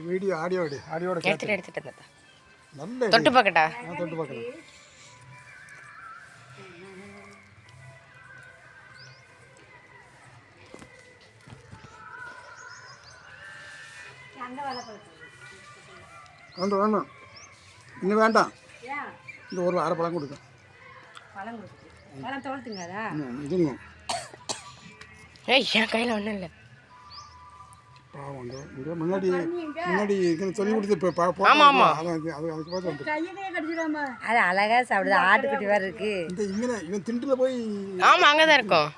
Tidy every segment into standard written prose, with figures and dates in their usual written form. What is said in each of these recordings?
Video ஆடியோட எடுத்துட்டு நல்ல தொட்டு பார்க்கட்டா? தொட்டு பார்க்கலாம். வேண்டாம் இன்னும் வேண்டாம். இந்த ஒரு அரை பழம் கொடுக்க இதுங்க. என் கையில் ஒன்றும் இல்லை. பாவம் இங்கே முன்னாடி சொல்லி கொடுத்து இப்போ அது அழகா சாப்பிடுது. ஆட்டுக்குட்டி மாதிரி இருக்கு. இந்த இங்கே இவன் திண்டுல போய் ஆமாம் அங்கே தான் இருக்கும்.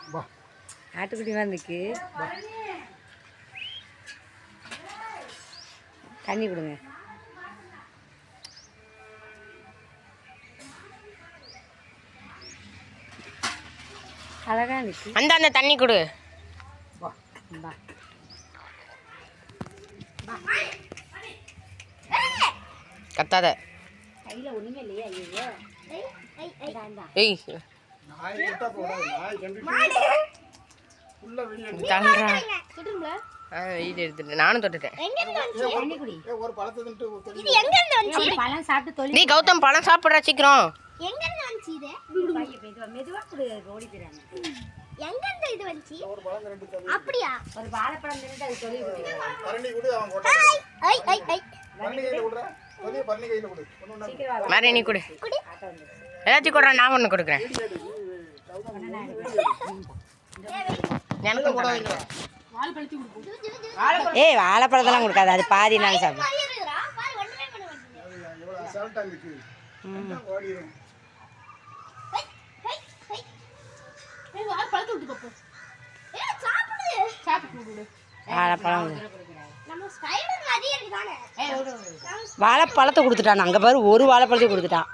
ஆட்டுக்குட்டி மாதிரி இருக்கு. தண்ணி கொடுங்க. அழகா இருக்கு. அந்த தண்ணி கொடு. கத்தாத. நானும் தொட்டுட்டேன். நீ கௌதம் பழம் சாப்பிடுற சீக்கிரம். மரணி கொடு. எல்லாத்தையும் கொடுறேன். நான் ஒன்று கொடுக்குறேன். ஏய் வாழைப்பழத்தெல்லாம் கொடுக்காது. அது பாதி நாங்கள் சாப்பிடுவோம். வாழைப்பழத்தை கொடுத்துட்டான். அங்கே பாரு ஒரு வாழைப்பழத்தை கொடுத்துட்டான்.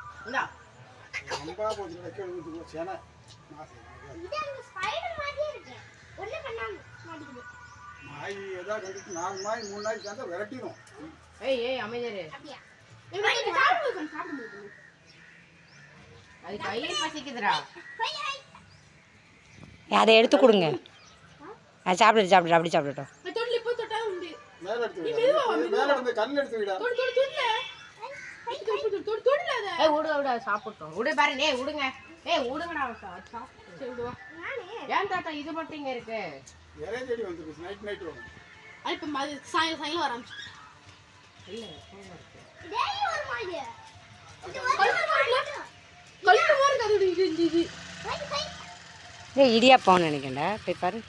அதை எடுத்து கொடுங்க. சாப்பிட்டு அப்படி சாப்பிடட்டும். சாப்பிட்டோம். ஏன் தாத்தா இது மட்டும் இங்க இருக்கு? இடியாப்பம் நினைக்கண்டா. போய் பாரு.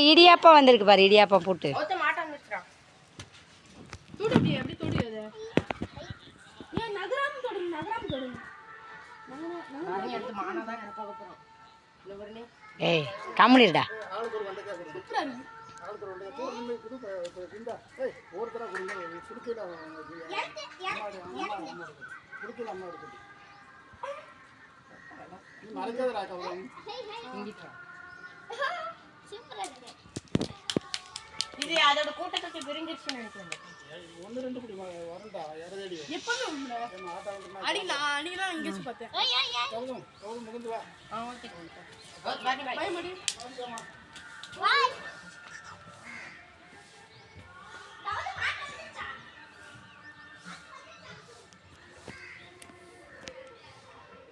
இடியாப்பம் வந்திருக்கு பாரு. இடியாப்பம் போட்டு ஏய் கம்முனிடா. இது அதோட கூட்டத்தை பிரிஞ்சிருச்சு நினைக்கிறேன். ஒன்னு ரெண்டு குடி வரண்டா யாரேடி எப்பவே அடினா அடினா இங்க பார்த்தேன். கவுதம் முகந்து வா. ஓகே. பை மடி.